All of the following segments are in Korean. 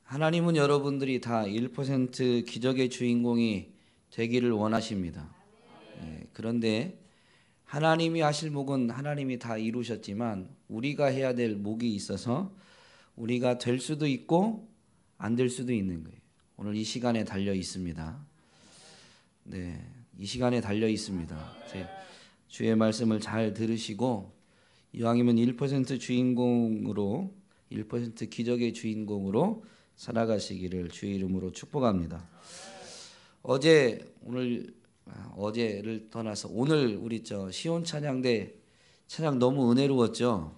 하나님은 여러분들이 다 1% 기적의 주인공이 되기를 원하십니다. 그런데 하나님이 하실 목은 하나님이 다 이루셨지만 우리가 해야 될 목이 있어서 우리가 될 수도 있고 안 될 수도 있는 거예요. 오늘 이 시간에 달려 있습니다. 이 시간에 달려 있습니다. 주의 말씀을 잘 들으시고 이왕이면 1% 주인공으로 1% 기적의 주인공으로 살아가시기를 주의 이름으로 축복합니다. 어제를 떠나서 오늘 우리 시온 찬양대 찬양 너무 은혜로웠죠.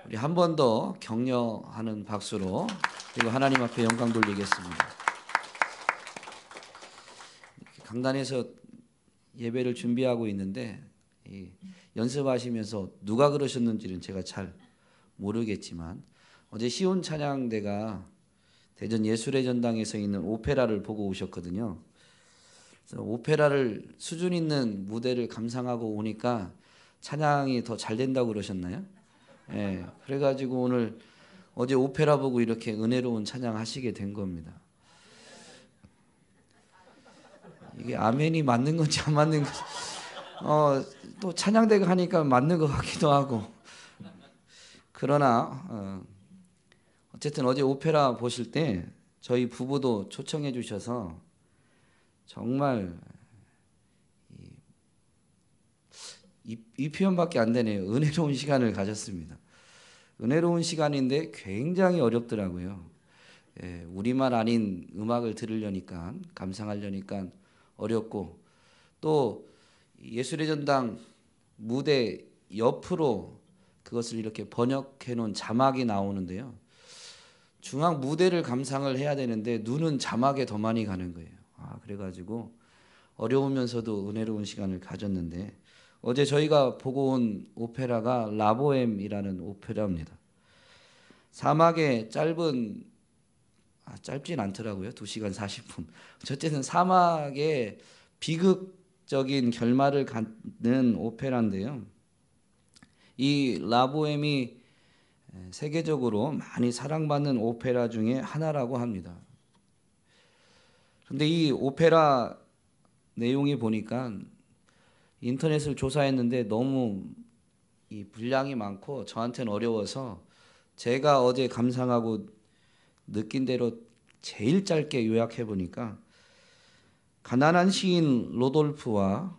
우리 한 번 더 격려하는 박수로 그리고 하나님 앞에 영광 돌리겠습니다. 강단에서 예배를 준비하고 있는데 연습하시면서 누가 그러셨는지는 제가 잘 모르겠지만 어제 시온 찬양대가 대전 예술의 전당에서 있는 오페라를 보고 오셨거든요. 그래서 오페라를 수준 있는 무대를 감상하고 오니까 찬양이 더 잘 된다고 그러셨나요? 그래가지고 어제 오페라 보고 이렇게 은혜로운 찬양 하시게 된 겁니다. 이게 아멘이 맞는 건지 안 맞는 건지 또 찬양대가 하니까 맞는 것 같기도 하고 그러나 어쨌든 어제 오페라 보실 때 저희 부부도 초청해 주셔서 정말 이 표현밖에 안 되네요. 은혜로운 시간을 가졌습니다. 은혜로운 시간인데 굉장히 어렵더라고요. 우리말 아닌 음악을 들으려니까 감상하려니까 어렵고 또 예술의 전당 무대 옆으로 그것을 이렇게 번역해 놓은 자막이 나오는데요. 중앙 무대를 감상을 해야 되는데 눈은 자막에 더 많이 가는 거예요. 그래가지고 어려우면서도 은혜로운 시간을 가졌는데 어제 저희가 보고 온 오페라가 라보엠이라는 오페라입니다. 사막의 짧진 않더라고요. 2시간 40분. 어쨌든 사막의 비극적인 결말을 갖는 오페라인데요. 이 라보엠이 세계적으로 많이 사랑받는 오페라 중에 하나라고 합니다. 그런데 이 오페라 내용이 보니까 인터넷을 조사했는데 너무 이 분량이 많고 저한테는 어려워서 제가 어제 감상하고 느낀 대로 제일 짧게 요약해 보니까 가난한 시인 로돌프와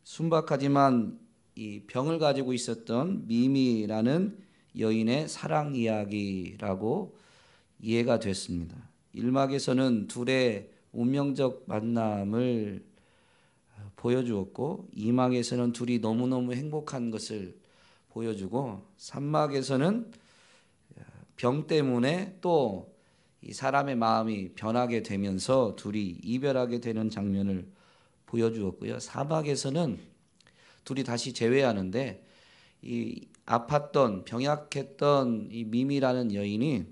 순박하지만 이 병을 가지고 있었던 미미라는 여인의 사랑 이야기라고 이해가 됐습니다. 1막에서는 둘의 운명적 만남을 보여주었고 2막에서는 둘이 너무너무 행복한 것을 보여주고 3막에서는 병 때문에 또 이 사람의 마음이 변하게 되면서 둘이 이별하게 되는 장면을 보여주었고요. 4막에서는 둘이 다시 재회하는데 이 아팠던 병약했던 이 미미라는 여인이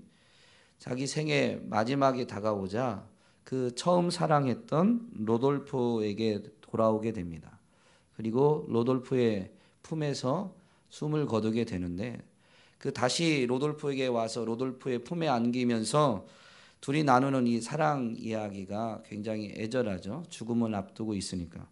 자기 생애 마지막이 다가오자 그 처음 사랑했던 로돌프에게 돌아오게 됩니다. 그리고 로돌프의 품에서 숨을 거두게 되는데 다시 로돌프에게 와서 로돌프의 품에 안기면서 둘이 나누는 이 사랑 이야기가 굉장히 애절하죠. 죽음을 앞두고 있으니까.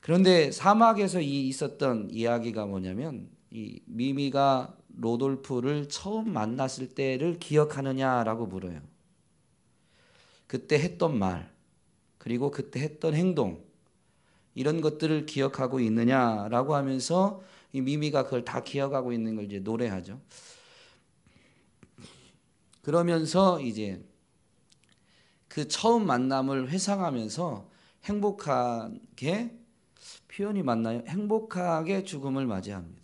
그런데 사막에서 있었던 이야기가 뭐냐면 이 미미가 로돌프를 처음 만났을 때를 기억하느냐라고 물어요. 그때 했던 말 그리고 그때 했던 행동 이런 것들을 기억하고 있느냐라고 하면서 이 미미가 그걸 다 기억하고 있는 걸 이제 노래하죠. 그러면서 이제 그 처음 만남을 회상하면서 행복하게 표현이 맞나요? 행복하게 죽음을 맞이합니다.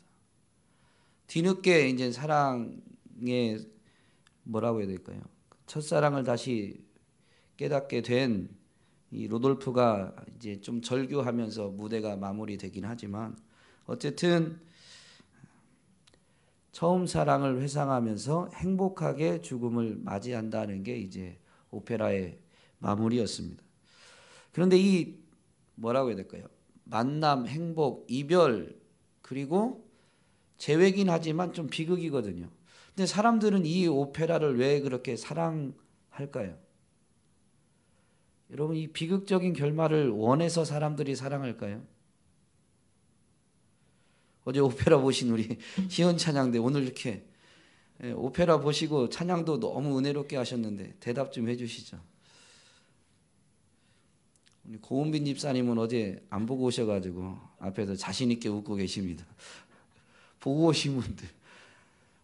뒤늦게 이제 사랑에 뭐라고 해야 될까요? 첫사랑을 다시 깨닫게 된 이 로돌프가 이제 좀 절규하면서 무대가 마무리되긴 하지만 어쨌든 처음 사랑을 회상하면서 행복하게 죽음을 맞이한다는 게 이제 오페라의 마무리였습니다. 그런데 이 뭐라고 해야 될까요? 만남, 행복, 이별 그리고 재회긴 하지만 좀 비극이거든요. 근데 사람들은 이 오페라를 왜 그렇게 사랑할까요? 여러분, 이 비극적인 결말을 원해서 사람들이 사랑할까요? 어제 오페라 보신 우리 시원 찬양대 오늘 이렇게 오페라 보시고 찬양도 너무 은혜롭게 하셨는데 대답 좀 해주시죠. 우리 고은빈 집사님은 어제 안 보고 오셔가지고 앞에서 자신 있게 웃고 계십니다. 보고 오신 분들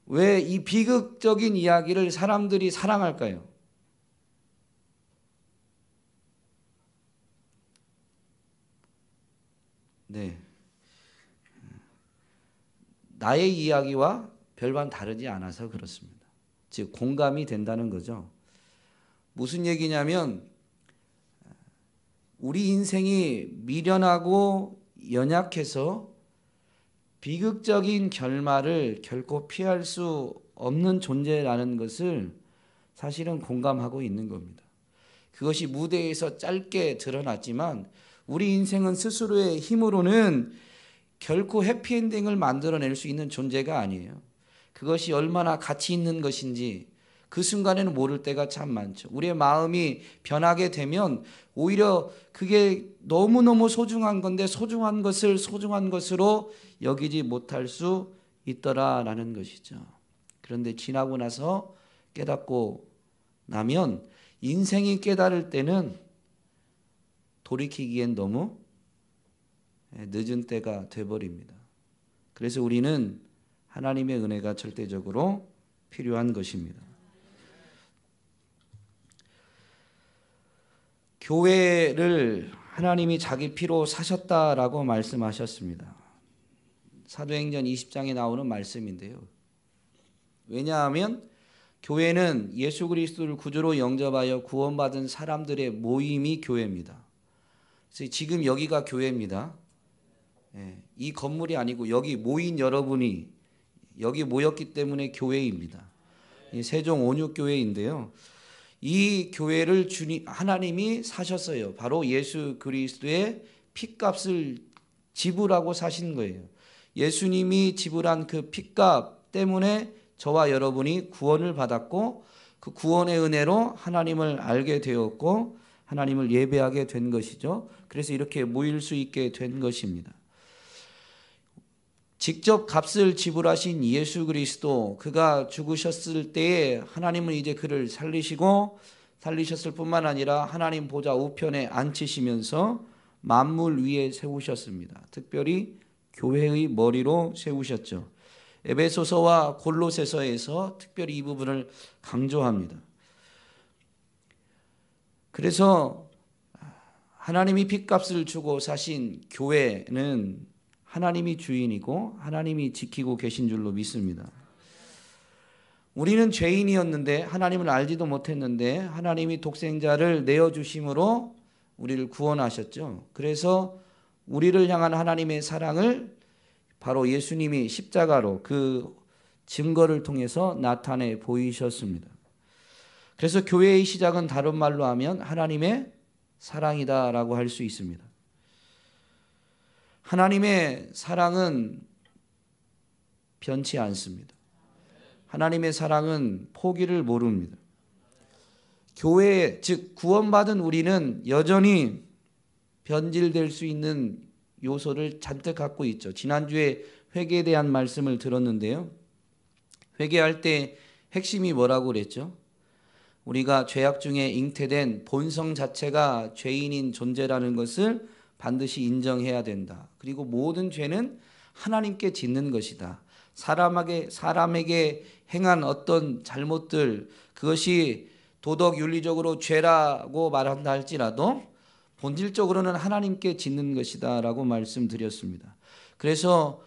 왜 이 비극적인 이야기를 사람들이 사랑할까요? 네, 나의 이야기와 별반 다르지 않아서 그렇습니다. 즉 공감이 된다는 거죠. 무슨 얘기냐면 우리 인생이 미련하고 연약해서 비극적인 결말을 결코 피할 수 없는 존재라는 것을 사실은 공감하고 있는 겁니다. 그것이 무대에서 짧게 드러났지만 우리 인생은 스스로의 힘으로는 결코 해피엔딩을 만들어낼 수 있는 존재가 아니에요. 그것이 얼마나 가치 있는 것인지 그 순간에는 모를 때가 참 많죠. 우리의 마음이 변하게 되면 오히려 그게 너무너무 소중한 건데 소중한 것을 소중한 것으로 여기지 못할 수 있더라라는 것이죠. 그런데 지나고 나서 깨닫고 나면 인생이 깨달을 때는 돌이키기엔 너무 늦은 때가 돼버립니다. 그래서 우리는 하나님의 은혜가 절대적으로 필요한 것입니다. 교회를 하나님이 자기 피로 사셨다라고 말씀하셨습니다. 사도행전 20장에 나오는 말씀인데요. 왜냐하면 교회는 예수 그리스도를 구주로 영접하여 구원받은 사람들의 모임이 교회입니다. 그래서 지금 여기가 교회입니다. 이 건물이 아니고 여기 모인 여러분이 여기 모였기 때문에 교회입니다. 세종 온육교회인데요. 이 교회를 하나님이 사셨어요. 바로 예수 그리스도의 핏값을 지불하고 사신 거예요. 예수님이 지불한 그 핏값 때문에 저와 여러분이 구원을 받았고 그 구원의 은혜로 하나님을 알게 되었고 하나님을 예배하게 된 것이죠. 그래서 이렇게 모일 수 있게 된 것입니다. 직접 값을 지불하신 예수 그리스도, 그가 죽으셨을 때에 하나님은 이제 그를 살리셨을 뿐만 아니라 하나님 보좌 우편에 앉히시면서 만물 위에 세우셨습니다. 특별히 교회의 머리로 세우셨죠. 에베소서와 골로새서에서 특별히 이 부분을 강조합니다. 그래서 하나님이 핏값을 주고 사신 교회는 하나님이 주인이고 하나님이 지키고 계신 줄로 믿습니다. 우리는 죄인이었는데 하나님을 알지도 못했는데 하나님이 독생자를 내어주심으로 우리를 구원하셨죠. 그래서 우리를 향한 하나님의 사랑을 바로 예수님이 십자가로 그 증거를 통해서 나타내 보이셨습니다. 그래서 교회의 시작은 다른 말로 하면 하나님의 사랑이다라고 할 수 있습니다. 하나님의 사랑은 변치 않습니다. 하나님의 사랑은 포기를 모릅니다. 교회, 즉 구원받은 우리는 여전히 변질될 수 있는 요소를 잔뜩 갖고 있죠. 지난주에 회개에 대한 말씀을 들었는데요. 회개할 때 핵심이 뭐라고 그랬죠? 우리가 죄악 중에 잉태된 본성 자체가 죄인인 존재라는 것을 반드시 인정해야 된다. 그리고 모든 죄는 하나님께 짓는 것이다. 사람에게 행한 어떤 잘못들, 그것이 도덕 윤리적으로 죄라고 말한다 할지라도 본질적으로는 하나님께 짓는 것이다 라고 말씀드렸습니다. 그래서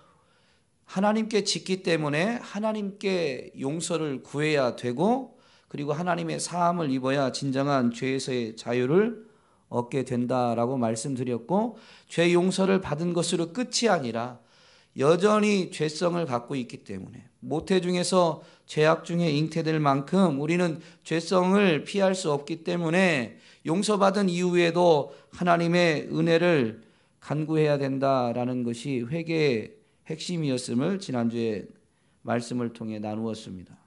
하나님께 짓기 때문에 하나님께 용서를 구해야 되고 그리고 하나님의 사함을 입어야 진정한 죄에서의 자유를 얻게 된다라고 말씀드렸고, 죄 용서를 받은 것으로 끝이 아니라 여전히 죄성을 갖고 있기 때문에 모태 중에서 죄악 중에 잉태될 만큼 우리는 죄성을 피할 수 없기 때문에 용서받은 이후에도 하나님의 은혜를 간구해야 된다라는 것이 회개의 핵심이었음을 지난주에 말씀을 통해 나누었습니다.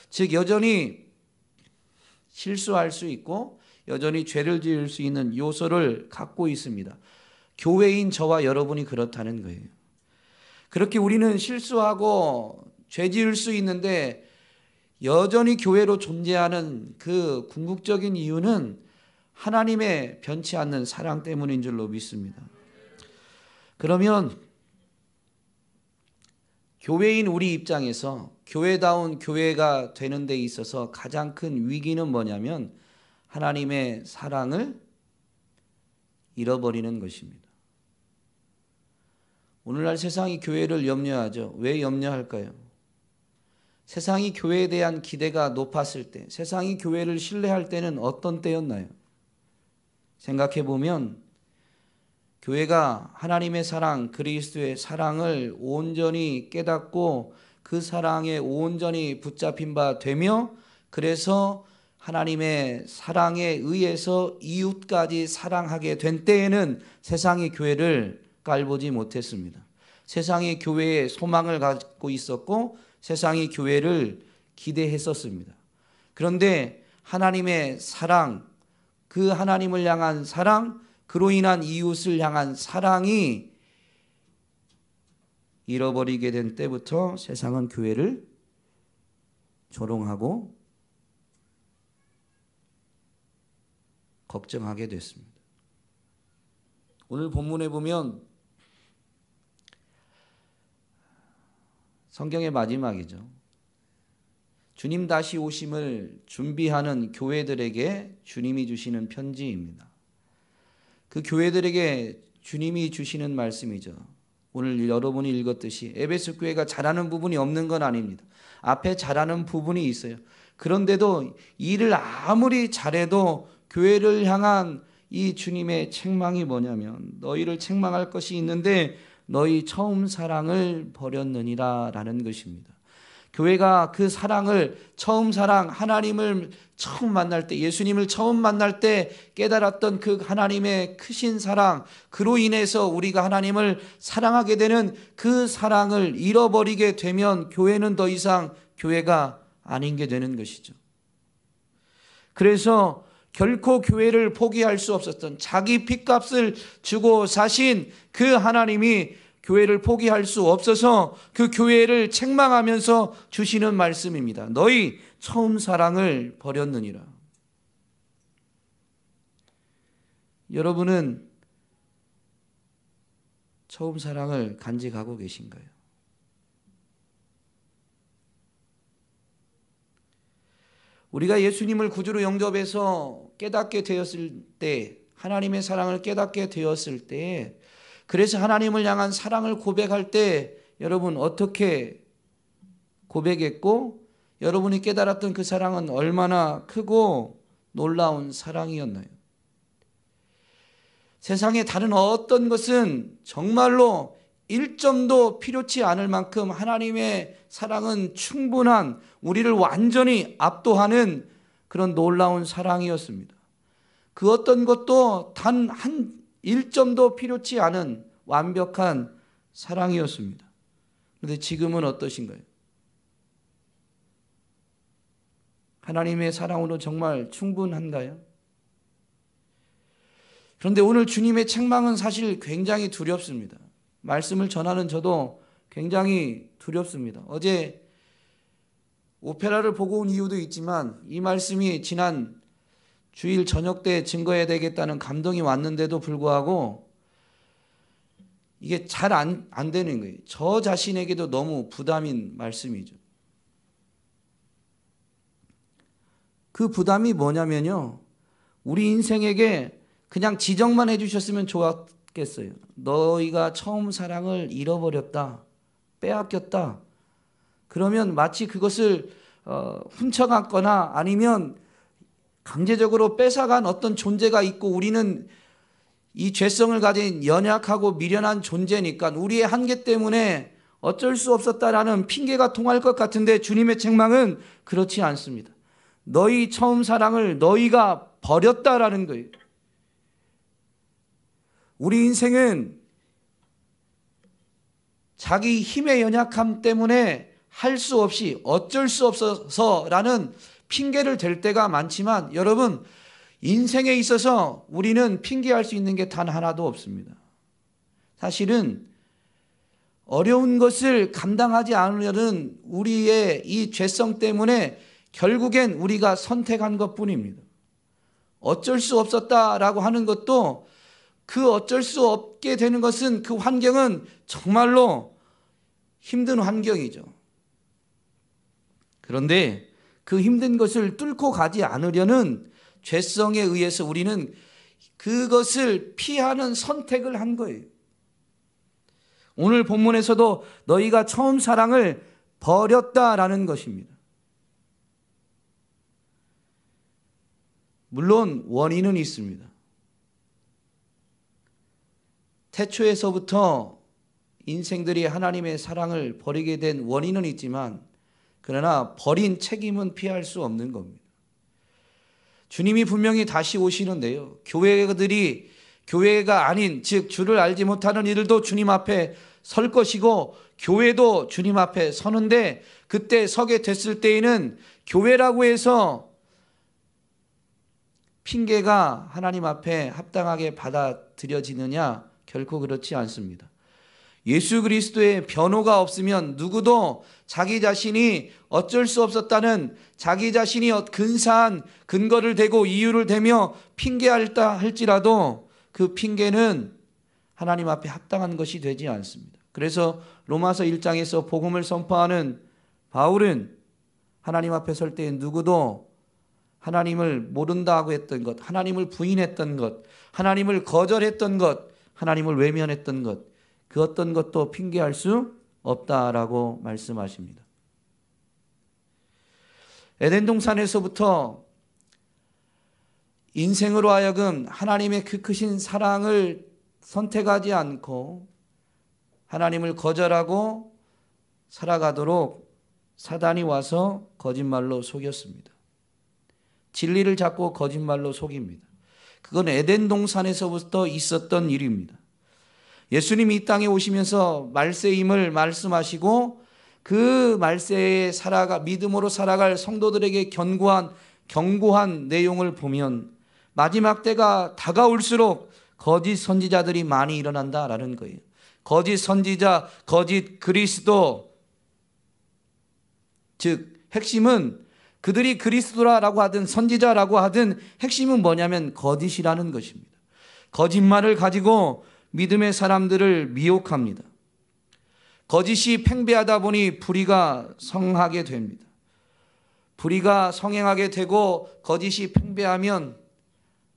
즉 여전히 실수할 수 있고 여전히 죄를 지을 수 있는 요소를 갖고 있습니다. 교회인 저와 여러분이 그렇다는 거예요. 그렇게 우리는 실수하고 죄 지을 수 있는데 여전히 교회로 존재하는 그 궁극적인 이유는 하나님의 변치 않는 사랑 때문인 줄로 믿습니다. 그러면 교회인 우리 입장에서 교회다운 교회가 되는 데 있어서 가장 큰 위기는 뭐냐면 하나님의 사랑을 잃어버리는 것입니다. 오늘날 세상이 교회를 염려하죠. 왜 염려할까요? 세상이 교회에 대한 기대가 높았을 때, 세상이 교회를 신뢰할 때는 어떤 때였나요? 생각해 보면 교회가 하나님의 사랑, 그리스도의 사랑을 온전히 깨닫고 그 사랑에 온전히 붙잡힌 바 되며 그래서 하나님의 사랑에 의해서 이웃까지 사랑하게 된 때에는 세상이 교회를 깔보지 못했습니다. 세상이 교회에 소망을 갖고 있었고 세상이 교회를 기대했었습니다. 그런데 하나님의 사랑, 그 하나님을 향한 사랑, 그로 인한 이웃을 향한 사랑이 잃어버리게 된 때부터 세상은 교회를 조롱하고 걱정하게 됐습니다. 오늘 본문에 보면 성경의 마지막이죠. 주님 다시 오심을 준비하는 교회들에게 주님이 주시는 편지입니다. 그 교회들에게 주님이 주시는 말씀이죠. 오늘 여러분이 읽었듯이 에베소 교회가 잘하는 부분이 없는 건 아닙니다. 앞에 잘하는 부분이 있어요. 그런데도 일을 아무리 잘해도 교회를 향한 이 주님의 책망이 뭐냐면 너희를 책망할 것이 있는데 너희 처음 사랑을 버렸느니라 라는 것입니다. 교회가 그 사랑을 처음 사랑, 하나님을 처음 만날 때, 예수님을 처음 만날 때 깨달았던 그 하나님의 크신 사랑, 그로 인해서 우리가 하나님을 사랑하게 되는 그 사랑을 잃어버리게 되면 교회는 더 이상 교회가 아닌 게 되는 것이죠. 그래서 결코 교회를 포기할 수 없었던 자기 핏값을 주고 사신 그 하나님이 교회를 포기할 수 없어서 그 교회를 책망하면서 주시는 말씀입니다. 너희 처음 사랑을 버렸느니라. 여러분은 처음 사랑을 간직하고 계신가요? 우리가 예수님을 구주로 영접해서 깨닫게 되었을 때, 하나님의 사랑을 깨닫게 되었을 때, 그래서 하나님을 향한 사랑을 고백할 때 여러분 어떻게 고백했고 여러분이 깨달았던 그 사랑은 얼마나 크고 놀라운 사랑이었나요? 세상의 다른 어떤 것은 정말로 1점도 필요치 않을 만큼 하나님의 사랑은 충분한, 우리를 완전히 압도하는 그런 놀라운 사랑이었습니다. 그 어떤 것도 단 한 1점도 필요치 않은 완벽한 사랑이었습니다. 그런데 지금은 어떠신가요? 하나님의 사랑으로 정말 충분한가요? 그런데 오늘 주님의 책망은 사실 굉장히 두렵습니다. 말씀을 전하는 저도 굉장히 두렵습니다. 어제 오페라를 보고 온 이유도 있지만 이 말씀이 지난 주일 저녁 때 증거해야 되겠다는 감동이 왔는데도 불구하고 이게 잘 안 되는 거예요. 저 자신에게도 너무 부담인 말씀이죠. 그 부담이 뭐냐면요, 우리 인생에게 그냥 지적만 해주셨으면 좋았겠어요. 너희가 처음 사랑을 잃어버렸다, 빼앗겼다. 그러면 마치 그것을 훔쳐갔거나 아니면 강제적으로 뺏어간 어떤 존재가 있고 우리는 이 죄성을 가진 연약하고 미련한 존재니까 우리의 한계 때문에 어쩔 수 없었다라는 핑계가 통할 것 같은데 주님의 책망은 그렇지 않습니다. 너희 처음 사랑을 너희가 버렸다라는 거예요. 우리 인생은 자기 힘의 연약함 때문에 할 수 없이 어쩔 수 없어서라는 핑계를 댈 때가 많지만 여러분, 인생에 있어서 우리는 핑계할 수 있는 게 단 하나도 없습니다. 사실은 어려운 것을 감당하지 않으려는 우리의 이 죄성 때문에 결국엔 우리가 선택한 것뿐입니다. 어쩔 수 없었다라고 하는 것도 그 어쩔 수 없게 되는 것은 그 환경은 정말로 힘든 환경이죠. 그런데 그 힘든 것을 뚫고 가지 않으려는 죄성에 의해서 우리는 그것을 피하는 선택을 한 거예요. 오늘 본문에서도 너희가 처음 사랑을 버렸다라는 것입니다. 물론 원인은 있습니다. 태초에서부터 인생들이 하나님의 사랑을 버리게 된 원인은 있지만 그러나 버린 책임은 피할 수 없는 겁니다. 주님이 분명히 다시 오시는데요, 교회가 아닌 즉 주를 알지 못하는 이들도 주님 앞에 설 것이고 교회도 주님 앞에 서는데 그때 서게 됐을 때에는 교회라고 해서 핑계가 하나님 앞에 합당하게 받아들여지느냐? 결코 그렇지 않습니다. 예수 그리스도의 변호가 없으면 누구도 자기 자신이 어쩔 수 없었다는 자기 자신이 근사한 근거를 대고 이유를 대며 핑계할다 할지라도 그 핑계는 하나님 앞에 합당한 것이 되지 않습니다. 그래서 로마서 1장에서 복음을 선포하는 바울은 하나님 앞에 설 때 누구도 하나님을 모른다고 했던 것, 하나님을 부인했던 것, 하나님을 거절했던 것, 하나님을 외면했던 것, 그 어떤 것도 핑계할 수 없다라고 말씀하십니다. 에덴 동산에서부터 인생으로 하여금 하나님의 그 크신 사랑을 선택하지 않고 하나님을 거절하고 살아가도록 사단이 와서 거짓말로 속였습니다. 진리를 잡고 거짓말로 속입니다. 그건 에덴 동산에서부터 있었던 일입니다. 예수님이 이 땅에 오시면서 말세임을 말씀하시고 그 말세에 믿음으로 살아갈 성도들에게 경고한 내용을 보면 마지막 때가 다가올수록 거짓 선지자들이 많이 일어난다라는 거예요. 거짓 선지자, 거짓 그리스도, 즉 핵심은 그들이 그리스도라고 하든 선지자라고 하든 핵심은 뭐냐면 거짓이라는 것입니다. 거짓말을 가지고 믿음의 사람들을 미혹합니다. 거짓이 팽배하다 보니 불의가 성하게 됩니다. 불의가 성행하게 되고 거짓이 팽배하면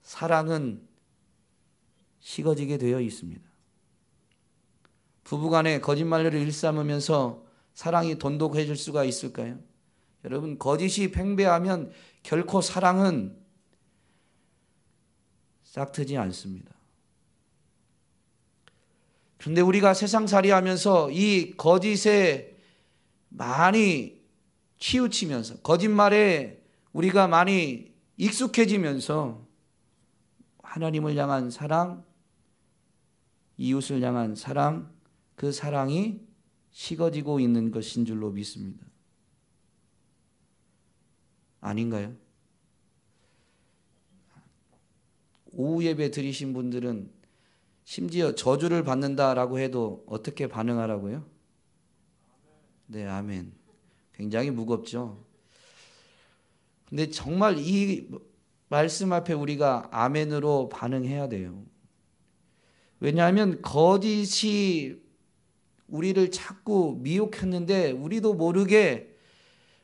사랑은 식어지게 되어 있습니다. 부부간에 거짓말을 일삼으면서 사랑이 돈독해질 수가 있을까요? 여러분, 거짓이 팽배하면 결코 사랑은 싹트지 않습니다. 그런데 우리가 세상살이 하면서 이 거짓에 많이 치우치면서 거짓말에 우리가 많이 익숙해지면서 하나님을 향한 사랑, 이웃을 향한 사랑, 그 사랑이 식어지고 있는 것인 줄로 믿습니다. 아닌가요? 오후 예배 드리신 분들은 심지어 저주를 받는다라고 해도 어떻게 반응하라고요? 네, 아멘. 굉장히 무겁죠. 근데 정말 이 말씀 앞에 우리가 아멘으로 반응해야 돼요. 왜냐하면 거짓이 우리를 자꾸 미혹했는데 우리도 모르게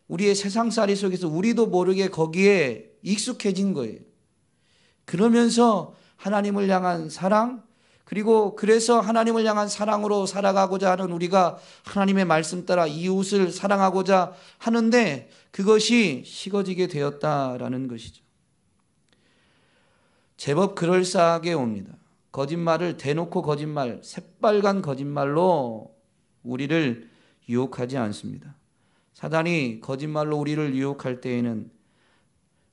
우리의 세상살이 속에서 우리도 모르게 거기에 익숙해진 거예요. 그러면서 하나님을 향한 사랑, 그리고 그래서 하나님을 향한 사랑으로 살아가고자 하는 우리가 하나님의 말씀 따라 이웃을 사랑하고자 하는데 그것이 식어지게 되었다라는 것이죠. 제법 그럴싸하게 옵니다. 거짓말을 대놓고 거짓말, 새빨간 거짓말로 우리를 유혹하지 않습니다. 사단이 거짓말로 우리를 유혹할 때에는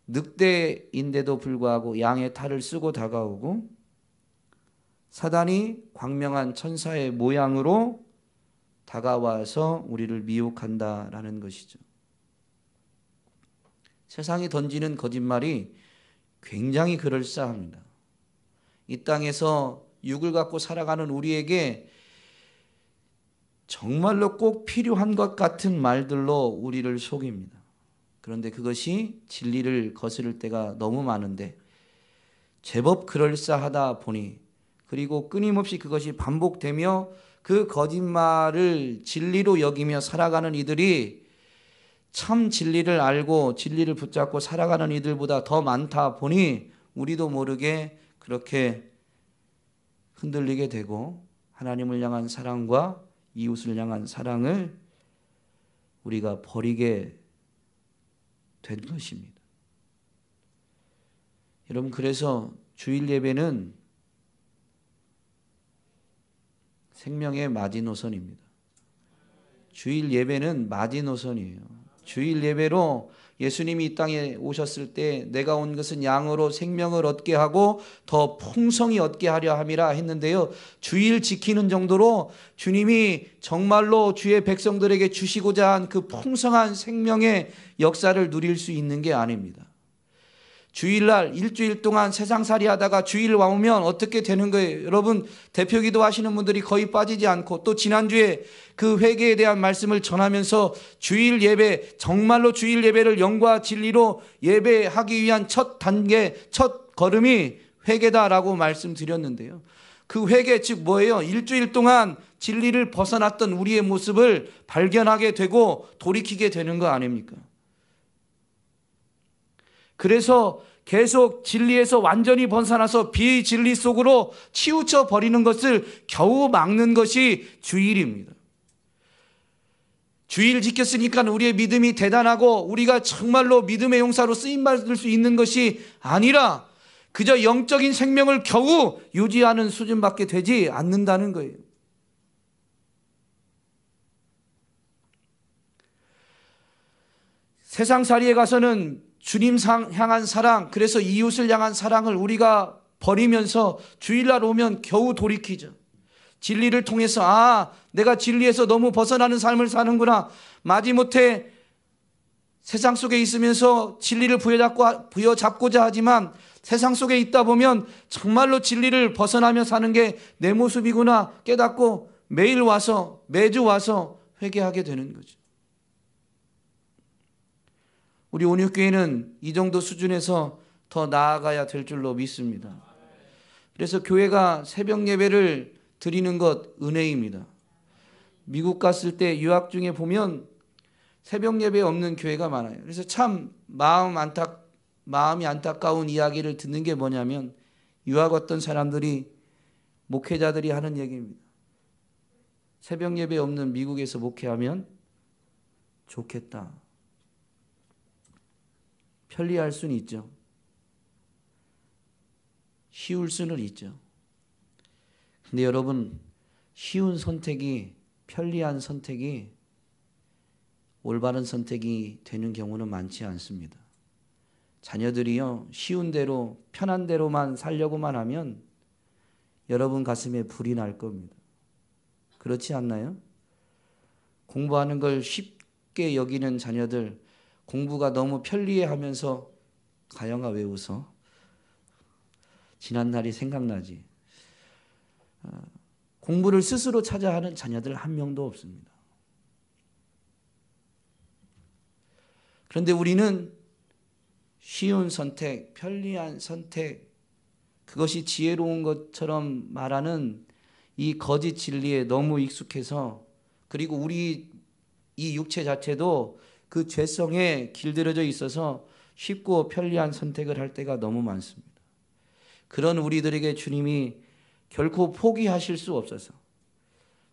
늑대인데도 불구하고 양의 탈을 쓰고 다가오고 사단이 광명한 천사의 모양으로 다가와서 우리를 미혹한다라는 것이죠. 세상이 던지는 거짓말이 굉장히 그럴싸합니다. 이 땅에서 육을 갖고 살아가는 우리에게 정말로 꼭 필요한 것 같은 말들로 우리를 속입니다. 그런데 그것이 진리를 거스를 때가 너무 많은데 제법 그럴싸하다 보니, 그리고 끊임없이 그것이 반복되며 그 거짓말을 진리로 여기며 살아가는 이들이 참 진리를 알고 진리를 붙잡고 살아가는 이들보다 더 많다 보니 우리도 모르게 그렇게 흔들리게 되고 하나님을 향한 사랑과 이웃을 향한 사랑을 우리가 버리게 된 것입니다. 여러분, 그래서 주일 예배는 생명의 마지노선입니다. 주일 예배는 마지노선이에요. 주일 예배로 예수님이 이 땅에 오셨을 때 내가 온 것은 양으로 생명을 얻게 하고 더 풍성히 얻게 하려 함이라 했는데요. 주일 지키는 정도로 주님이 정말로 주의 백성들에게 주시고자 한 그 풍성한 생명의 역사를 누릴 수 있는 게 아닙니다. 주일날 일주일 동안 세상살이 하다가 주일 와오면 어떻게 되는 거예요? 여러분, 대표기도 하시는 분들이 거의 빠지지 않고, 또 지난주에 그 회개에 대한 말씀을 전하면서 주일 예배, 정말로 주일 예배를 영과 진리로 예배하기 위한 첫 단계, 첫 걸음이 회개다라고 말씀드렸는데요. 그 회개 즉 뭐예요? 일주일 동안 진리를 벗어났던 우리의 모습을 발견하게 되고 돌이키게 되는 거 아닙니까? 그래서 계속 진리에서 완전히 벗어나서 비진리 속으로 치우쳐 버리는 것을 겨우 막는 것이 주일입니다. 주일 지켰으니까 우리의 믿음이 대단하고 우리가 정말로 믿음의 용사로 쓰임받을 수 있는 것이 아니라 그저 영적인 생명을 겨우 유지하는 수준밖에 되지 않는다는 거예요. 세상살이에 가서는 주님 향한 사랑, 그래서 이웃을 향한 사랑을 우리가 버리면서 주일날 오면 겨우 돌이키죠. 진리를 통해서 내가 진리에서 너무 벗어나는 삶을 사는구나. 마지못해 세상 속에 있으면서 진리를 부여잡고자 하지만 세상 속에 있다 보면 정말로 진리를 벗어나며 사는 게 내 모습이구나 깨닫고 매주 와서 회개하게 되는 거죠. 우리 온유교회는 이 정도 수준에서 더 나아가야 될 줄로 믿습니다. 그래서 교회가 새벽 예배를 드리는 것 은혜입니다. 미국 갔을 때 유학 중에 보면 새벽 예배 없는 교회가 많아요. 그래서 참 마음이 안타까운 이야기를 듣는 게 뭐냐면, 유학 왔던 사람들이, 목회자들이 하는 얘기입니다. 새벽 예배 없는 미국에서 목회하면 좋겠다. 편리할 수는 있죠. 쉬울 수는 있죠. 근데 여러분, 쉬운 선택이, 편리한 선택이 올바른 선택이 되는 경우는 많지 않습니다. 자녀들이요, 쉬운 대로, 편한 대로만 살려고만 하면 여러분 가슴에 불이 날 겁니다. 그렇지 않나요? 공부하는 걸 쉽게 여기는 자녀들, 공부가 너무 편리해하면서 가영아 왜 웃어? 지난 날이 생각나지. 공부를 스스로 찾아 하는 자녀들 한 명도 없습니다. 그런데 우리는 쉬운 선택, 편리한 선택, 그것이 지혜로운 것처럼 말하는 이 거짓 진리에 너무 익숙해서, 그리고 우리 이 육체 자체도 그 죄성에 길들여져 있어서 쉽고 편리한 선택을 할 때가 너무 많습니다. 그런 우리들에게 주님이 결코 포기하실 수 없어서,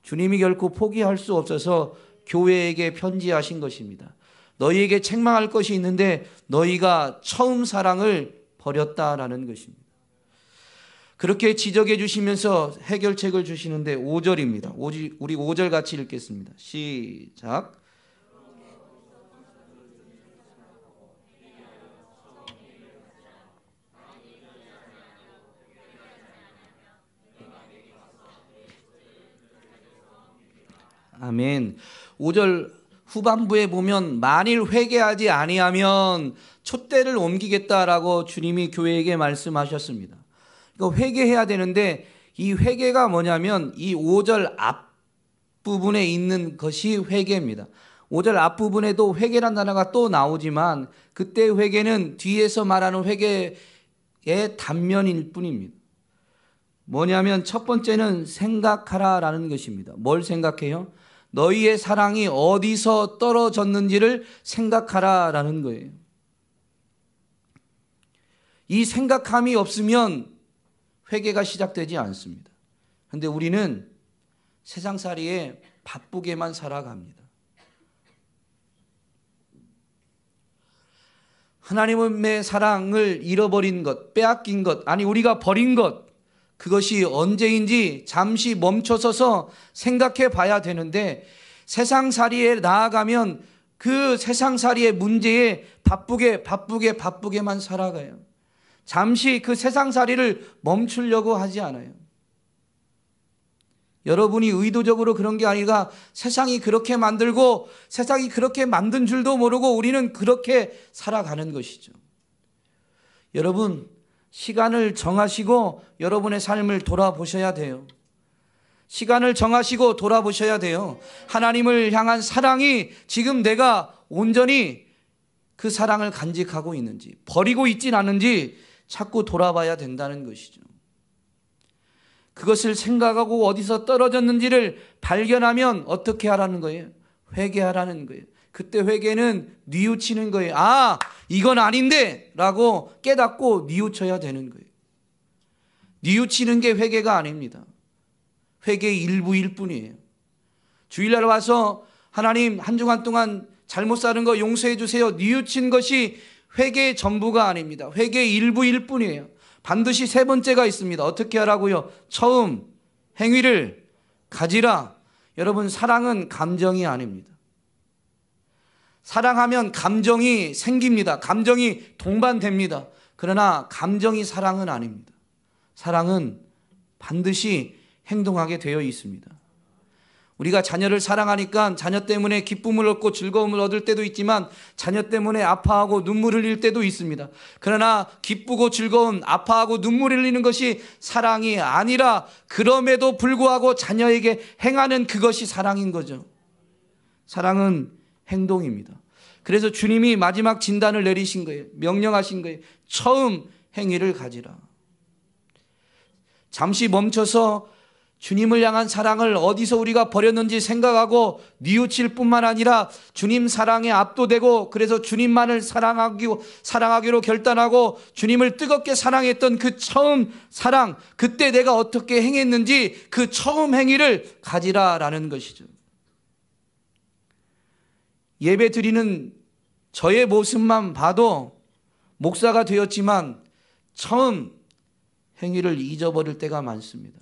주님이 결코 포기할 수 없어서 교회에게 편지하신 것입니다. 너희에게 책망할 것이 있는데 너희가 처음 사랑을 버렸다라는 것입니다. 그렇게 지적해 주시면서 해결책을 주시는데 5절입니다. 우리 5절 같이 읽겠습니다. 시작. 아멘. 5절 후반부에 보면 만일 회개하지 아니하면 촛대를 옮기겠다라고 주님이 교회에게 말씀하셨습니다. 그러니까 회개해야 되는데 이 회개가 뭐냐면 이 5절 앞부분에 있는 것이 회개입니다. 5절 앞부분에도 회개란 단어가 또 나오지만 그때 회개는 뒤에서 말하는 회개의 단면일 뿐입니다. 뭐냐면 첫 번째는 생각하라라는 것입니다. 뭘 생각해요? 너희의 사랑이 어디서 떨어졌는지를 생각하라라는 거예요. 이 생각함이 없으면 회개가 시작되지 않습니다. 그런데 우리는 세상살이에 바쁘게만 살아갑니다. 하나님의 사랑을 잃어버린 것, 빼앗긴 것, 아니 우리가 버린 것, 그것이 언제인지 잠시 멈춰서서 생각해 봐야 되는데 세상살이에 나아가면 그 세상살이의 문제에 바쁘게만 살아가요. 잠시 그 세상살이를 멈추려고 하지 않아요. 여러분이 의도적으로 그런 게 아니라 세상이 그렇게 만들고 세상이 그렇게 만든 줄도 모르고 우리는 그렇게 살아가는 것이죠. 여러분, 시간을 정하시고 여러분의 삶을 돌아보셔야 돼요. 시간을 정하시고 돌아보셔야 돼요. 하나님을 향한 사랑이 지금 내가 온전히 그 사랑을 간직하고 있는지, 버리고 있진 않은지 자꾸 돌아봐야 된다는 것이죠. 그것을 생각하고 어디서 떨어졌는지를 발견하면 어떻게 하라는 거예요? 회개하라는 거예요. 그때 회개는 뉘우치는 거예요. 아, 이건 아닌데 라고 깨닫고 뉘우쳐야 되는 거예요. 뉘우치는 게 회개가 아닙니다. 회개의 일부일 뿐이에요. 주일날 와서 하나님 한 주간 동안 잘못 사는 거 용서해 주세요. 뉘우친 것이 회개의 전부가 아닙니다. 회개의 일부일 뿐이에요. 반드시 세 번째가 있습니다. 어떻게 하라고요? 처음 행위를 가지라. 여러분, 사랑은 감정이 아닙니다. 사랑하면 감정이 생깁니다. 감정이 동반됩니다. 그러나 감정이 사랑은 아닙니다. 사랑은 반드시 행동하게 되어 있습니다. 우리가 자녀를 사랑하니까 자녀 때문에 기쁨을 얻고 즐거움을 얻을 때도 있지만 자녀 때문에 아파하고 눈물 흘릴 때도 있습니다. 그러나 기쁘고 즐거운, 아파하고 눈물 흘리는 것이 사랑이 아니라 그럼에도 불구하고 자녀에게 행하는 그것이 사랑인 거죠. 사랑은 행동입니다. 그래서 주님이 마지막 진단을 내리신 거예요. 명령하신 거예요. 처음 행위를 가지라. 잠시 멈춰서 주님을 향한 사랑을 어디서 우리가 버렸는지 생각하고 뉘우칠 뿐만 아니라 주님 사랑에 압도되고 그래서 주님만을 사랑하기로 결단하고 주님을 뜨겁게 사랑했던 그 처음 사랑, 그때 내가 어떻게 행했는지 그 처음 행위를 가지라라는 것이죠. 예배 드리는 저의 모습만 봐도 목사가 되었지만 처음 행위를 잊어버릴 때가 많습니다.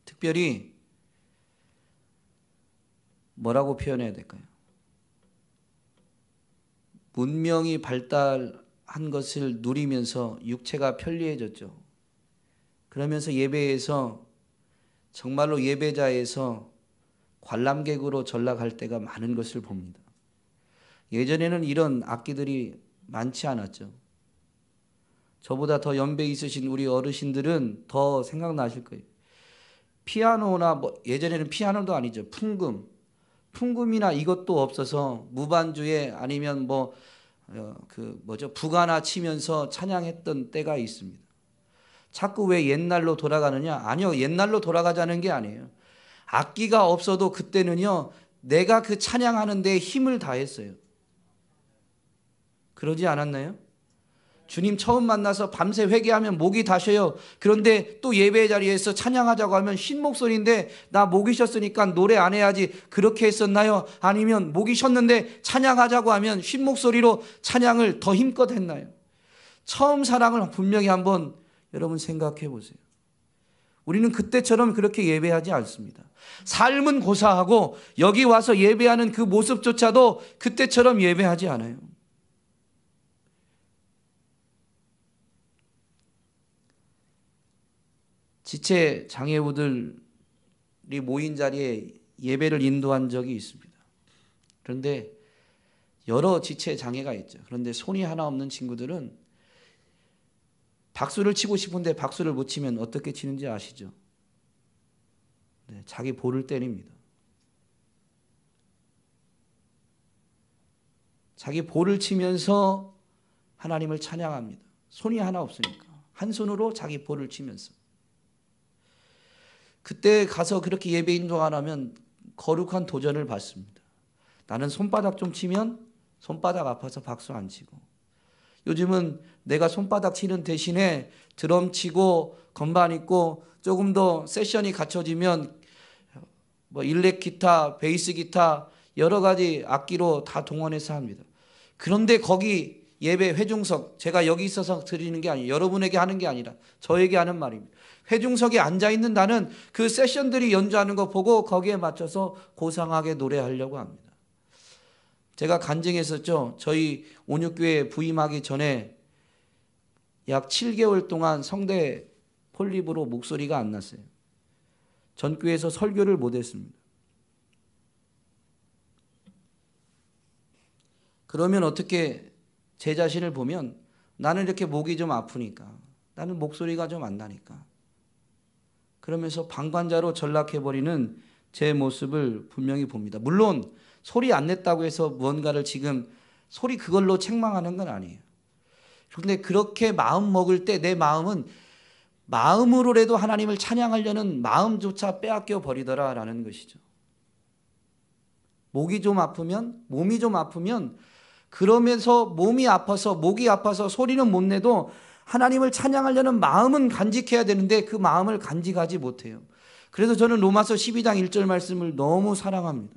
특별히 뭐라고 표현해야 될까요? 문명이 발달한 것을 누리면서 육체가 편리해졌죠. 그러면서 예배에서 정말로 예배자에서 관람객으로 전락할 때가 많은 것을 봅니다. 예전에는 이런 악기들이 많지 않았죠. 저보다 더 연배 있으신 우리 어르신들은 더 생각나실 거예요. 피아노나 예전에는 피아노도 아니죠. 풍금이나 이것도 없어서 무반주에 아니면 부가나 치면서 찬양했던 때가 있습니다. 자꾸 왜 옛날로 돌아가느냐? 아니요, 옛날로 돌아가자는 게 아니에요. 악기가 없어도 그때는요, 내가 그 찬양하는 데 힘을 다했어요. 그러지 않았나요? 주님 처음 만나서 밤새 회개하면 목이 다셔요. 그런데 또 예배 자리에서 찬양하자고 하면 쉰 목소리인데 나 목이 쉬었으니까 노래 안 해야지, 그렇게 했었나요? 아니면 목이 쉬었는데 찬양하자고 하면 쉰 목소리로 찬양을 더 힘껏 했나요? 처음 사랑을 분명히 한번 여러분 생각해 보세요. 우리는 그때처럼 그렇게 예배하지 않습니다. 삶은 고사하고 여기 와서 예배하는 그 모습조차도 그때처럼 예배하지 않아요. 지체 장애우들이 모인 자리에 예배를 인도한 적이 있습니다. 그런데 여러 지체 장애가 있죠. 그런데 손이 하나 없는 친구들은 박수를 치고 싶은데 박수를 못 치면 어떻게 치는지 아시죠? 네, 자기 볼을 때립니다. 자기 볼을 치면서 하나님을 찬양합니다. 손이 하나 없으니까 한 손으로 자기 볼을 치면서. 그때 가서 그렇게 예배 인도 안 하면 거룩한 도전을 받습니다. 나는 손바닥 좀 치면 손바닥 아파서 박수 안 치고, 요즘은 내가 손바닥 치는 대신에 드럼 치고 건반 있고 조금 더 세션이 갖춰지면 뭐 일렉 기타, 베이스 기타 여러 가지 악기로 다 동원해서 합니다. 그런데 거기 예배 회중석, 제가 여기 있어서 드리는 게 아니에요. 여러분에게 하는 게 아니라 저에게 하는 말입니다. 회중석에 앉아있는 나는 그 세션들이 연주하는 거 보고 거기에 맞춰서 고상하게 노래하려고 합니다. 제가 간증했었죠. 저희 온육교회 부임하기 전에 약 7개월 동안 성대 폴립으로 목소리가 안 났어요. 전교에서 설교를 못했습니다. 그러면 어떻게 제 자신을 보면 나는 이렇게 목이 좀 아프니까, 나는 목소리가 좀 안 나니까, 그러면서 방관자로 전락해버리는 제 모습을 분명히 봅니다. 물론 소리 안 냈다고 해서 무언가를 지금 소리 그걸로 책망하는 건 아니에요. 그런데 그렇게 마음 먹을 때 내 마음은 마음으로라도 하나님을 찬양하려는 마음조차 빼앗겨 버리더라라는 것이죠. 목이 좀 아프면, 몸이 좀 아프면, 그러면서 몸이 아파서 목이 아파서 소리는 못 내도 하나님을 찬양하려는 마음은 간직해야 되는데 그 마음을 간직하지 못해요. 그래서 저는 로마서 12장 1절 말씀을 너무 사랑합니다.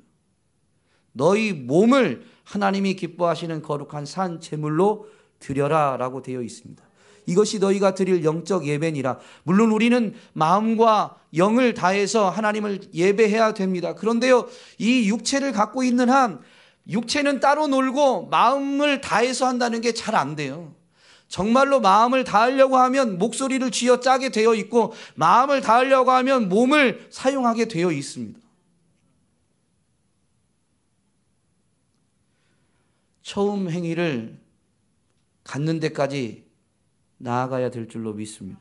너희 몸을 하나님이 기뻐하시는 거룩한 산 제물로 드려라 라고 되어 있습니다. 이것이 너희가 드릴 영적 예배니라. 물론 우리는 마음과 영을 다해서 하나님을 예배해야 됩니다. 그런데요, 이 육체를 갖고 있는 한 육체는 따로 놀고 마음을 다해서 한다는 게 잘 안 돼요. 정말로 마음을 다하려고 하면 목소리를 쥐어짜게 되어 있고, 마음을 다하려고 하면 몸을 사용하게 되어 있습니다. 처음 행위를 갖는 데까지 나아가야 될 줄로 믿습니다.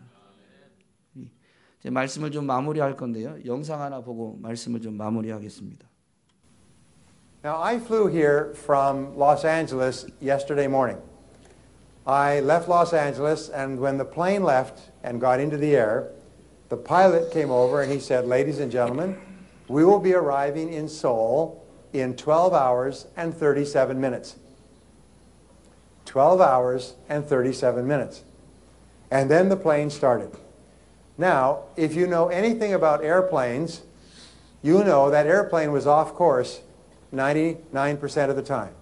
이제 말씀을 좀 마무리할 건데요. 영상 하나 보고 말씀을 좀 마무리하겠습니다. Now, I flew here from Los Angeles yesterday morning. I left Los Angeles, and when the plane left and got into the air, the pilot came over and he said, "Ladies and gentlemen, we will be arriving in Seoul in 12 hours and 37 minutes. 12 hours and 37 minutes. And then the plane started. Now, if you know anything about airplanes, you know that airplane was off course 99% of the time.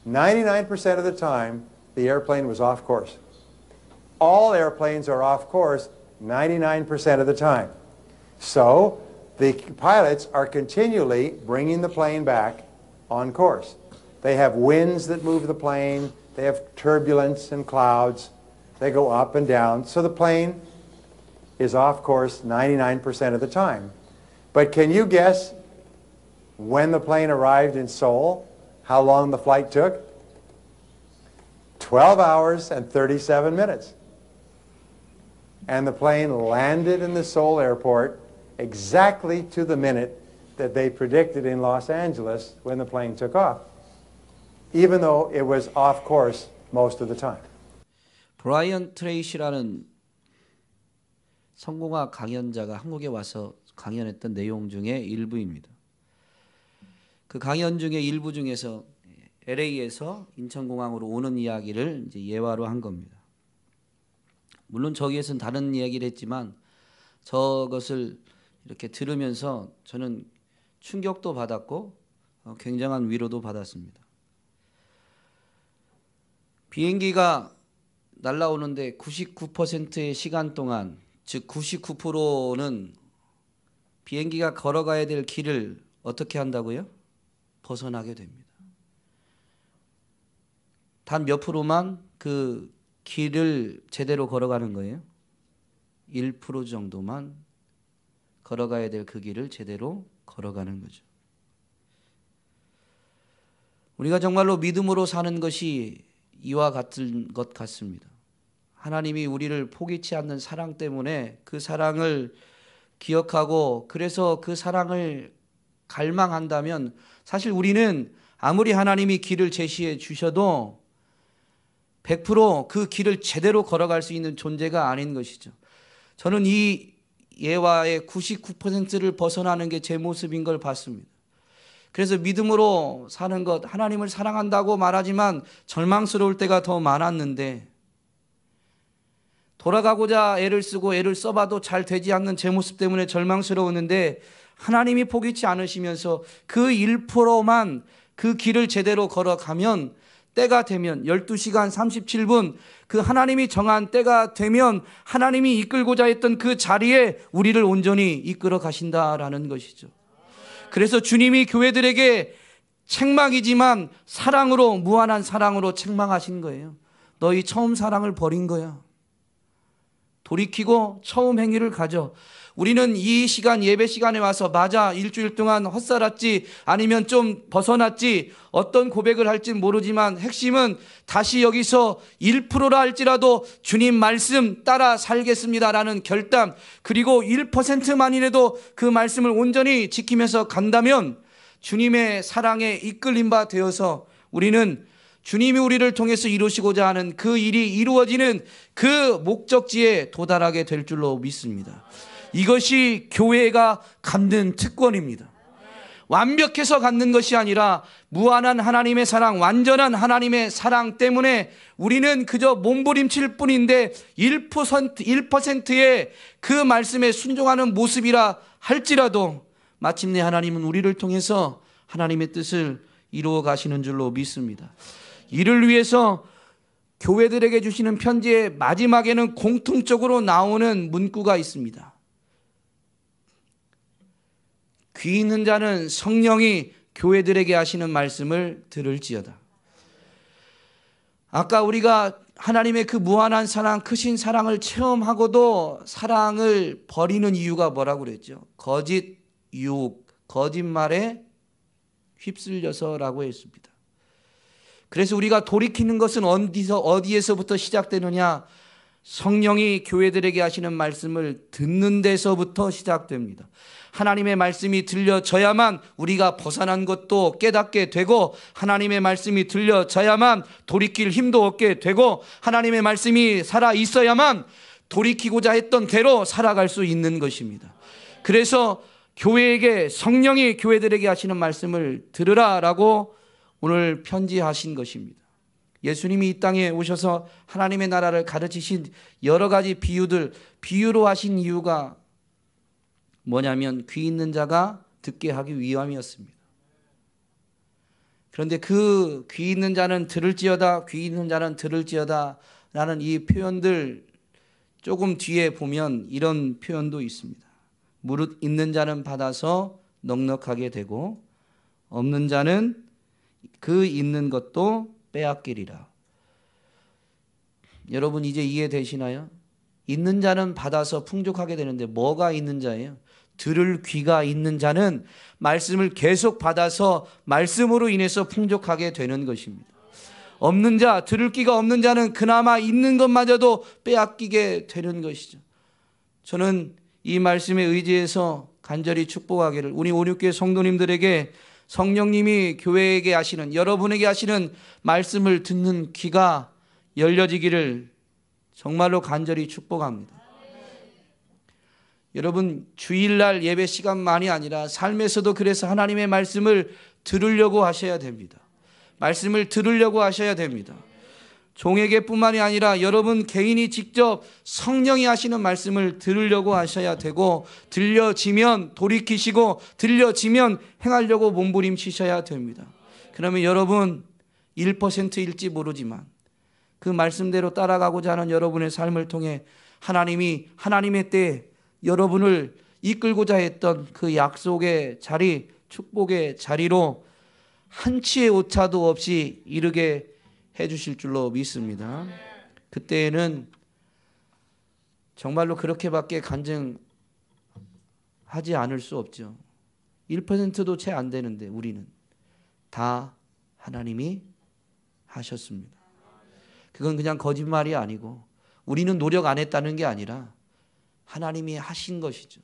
99% of the time, the airplane was off course. All airplanes are off course 99% of the time. So, the pilots are continually bringing the plane back on course. They have winds that move the plane. They have turbulence and clouds. They go up and down. So the plane is off course 99% of the time. But can you guess when the plane arrived in Seoul, how long the flight took? 12 hours and 37 minutes. And the plane landed in the Seoul airport exactly to the minute that they predicted in Los Angeles when the plane took off, even though it was off course most of the time. 브라이언 트레이시라는 성공학 강연자가 한국에 와서 강연했던 내용 중에 일부입니다. 그 강연 중에 일부 중에서 LA에서 인천공항으로 오는 이야기를 이제 예화로 한 겁니다. 물론 저기에서는 다른 이야기를 했지만 저것을 이렇게 들으면서 저는 충격도 받았고 굉장한 위로도 받았습니다. 비행기가 날아오는데 99%의 시간 동안, 즉 99%는 비행기가 걸어가야 될 길을 어떻게 한다고요? 벗어나게 됩니다. 단 몇 프로만 그 길을 제대로 걸어가는 거예요? 1% 정도만 걸어가야 될 그 길을 제대로 걸어가는 거죠. 우리가 정말로 믿음으로 사는 것이 이와 같은 것 같습니다. 하나님이 우리를 포기치 않는 사랑 때문에 그 사랑을 기억하고 그래서 그 사랑을 갈망한다면 사실 우리는 아무리 하나님이 길을 제시해 주셔도 100% 그 길을 제대로 걸어갈 수 있는 존재가 아닌 것이죠. 저는 이 예화의 99%를 벗어나는 게 제 모습인 걸 봤습니다. 그래서 믿음으로 사는 것, 하나님을 사랑한다고 말하지만 절망스러울 때가 더 많았는데 돌아가고자 애를 쓰고 애를 써봐도 잘 되지 않는 제 모습 때문에 절망스러웠는데 하나님이 포기치 않으시면서 그 1%만 그 길을 제대로 걸어가면 때가 되면 12시간 37분 그 하나님이 정한 때가 되면 하나님이 이끌고자 했던 그 자리에 우리를 온전히 이끌어 가신다라는 것이죠. 그래서 주님이 교회들에게 책망이지만 사랑으로, 무한한 사랑으로 책망하신 거예요. 너희 처음 사랑을 버린 거야. 돌이키고 처음 행위를 가져. 우리는 이 시간 예배 시간에 와서 맞아 일주일 동안 헛살았지 아니면 좀 벗어났지 어떤 고백을 할지 모르지만 핵심은 다시 여기서 1%라 할지라도 주님 말씀 따라 살겠습니다라는 결단, 그리고 1%만이라도 그 말씀을 온전히 지키면서 간다면 주님의 사랑에 이끌림 바 되어서 우리는 주님이 우리를 통해서 이루시고자 하는 그 일이 이루어지는 그 목적지에 도달하게 될 줄로 믿습니다. 이것이 교회가 갖는 특권입니다. 완벽해서 갖는 것이 아니라 무한한 하나님의 사랑, 완전한 하나님의 사랑 때문에 우리는 그저 몸부림칠 뿐인데 1%의 그 말씀에 순종하는 모습이라 할지라도 마침내 하나님은 우리를 통해서 하나님의 뜻을 이루어 가시는 줄로 믿습니다. 이를 위해서 교회들에게 주시는 편지의 마지막에는 공통적으로 나오는 문구가 있습니다. 귀 있는 자는 성령이 교회들에게 하시는 말씀을 들을지어다. 아까 우리가 하나님의 그 무한한 사랑, 크신 사랑을 체험하고도 사랑을 버리는 이유가 뭐라고 그랬죠? 거짓 유혹, 거짓말에 휩쓸려서라고 했습니다. 그래서 우리가 돌이키는 것은 어디에서부터 시작되느냐? 성령이 교회들에게 하시는 말씀을 듣는 데서부터 시작됩니다. 하나님의 말씀이 들려져야만 우리가 벗어난 것도 깨닫게 되고, 하나님의 말씀이 들려져야만 돌이킬 힘도 얻게 되고, 하나님의 말씀이 살아 있어야만 돌이키고자 했던 대로 살아갈 수 있는 것입니다. 그래서 교회에게, 성령이 교회들에게 하시는 말씀을 들으라라고 오늘 편지하신 것입니다. 예수님이 이 땅에 오셔서 하나님의 나라를 가르치신 여러 가지 비유로 하신 이유가 뭐냐면 귀 있는 자가 듣게 하기 위함이었습니다. 그런데 그 귀 있는 자는 들을지어다, 귀 있는 자는 들을지어다 라는 이 표현들 조금 뒤에 보면 이런 표현도 있습니다. 무릇 있는 자는 받아서 넉넉하게 되고 없는 자는 그 있는 것도 빼앗기리라. 여러분 이제 이해되시나요? 있는 자는 받아서 풍족하게 되는데 뭐가 있는 자예요? 들을 귀가 있는 자는 말씀을 계속 받아서 말씀으로 인해서 풍족하게 되는 것입니다. 없는 자, 들을 귀가 없는 자는 그나마 있는 것마저도 빼앗기게 되는 것이죠. 저는 이 말씀에 의지해서 간절히 축복하기를, 우리 569의 성도님들에게 성령님이 교회에게 하시는, 여러분에게 하시는 말씀을 듣는 귀가 열려지기를 정말로 간절히 축복합니다. 여러분 주일날 예배 시간만이 아니라 삶에서도 그래서 하나님의 말씀을 들으려고 하셔야 됩니다. 말씀을 들으려고 하셔야 됩니다. 종에게 뿐만이 아니라 여러분 개인이 직접 성령이 하시는 말씀을 들으려고 하셔야 되고, 들려지면 돌이키시고 들려지면 행하려고 몸부림치셔야 됩니다. 그러면 여러분 1%일지 모르지만 그 말씀대로 따라가고자 하는 여러분의 삶을 통해 하나님이 하나님의 때에 여러분을 이끌고자 했던 그 약속의 자리, 축복의 자리로 한치의 오차도 없이 이르게 해주실 줄로 믿습니다. 그때에는 정말로 그렇게밖에 간증할 하지 않을 수 없죠. 1%도 채 안 되는데 우리는 다 하나님이 하셨습니다. 그건 그냥 거짓말이 아니고 우리는 노력 안 했다는 게 아니라 하나님이 하신 것이죠.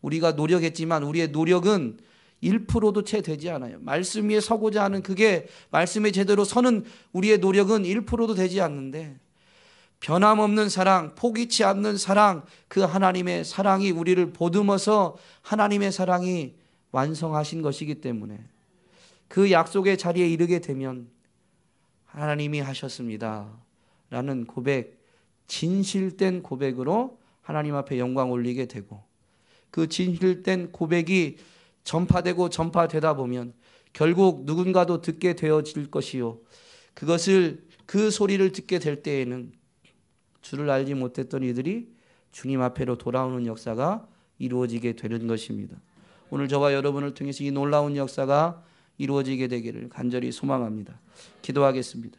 우리가 노력했지만 우리의 노력은 1%도 채 되지 않아요. 말씀 위에 서고자 하는 그게 말씀에 제대로 서는 우리의 노력은 1%도 되지 않는데 변함없는 사랑, 포기치 않는 사랑, 그 하나님의 사랑이 우리를 보듬어서 하나님의 사랑이 완성하신 것이기 때문에 그 약속의 자리에 이르게 되면 하나님이 하셨습니다 라는 고백, 진실된 고백으로 하나님 앞에 영광 올리게 되고 그 진실된 고백이 전파되고 전파되다 보면 결국 누군가도 듣게 되어질 것이요 그 소리를 듣게 될 때에는 주를 알지 못했던 이들이 주님 앞에로 돌아오는 역사가 이루어지게 되는 것입니다. 오늘 저와 여러분을 통해서 이 놀라운 역사가 이루어지게 되기를 간절히 소망합니다. 기도하겠습니다.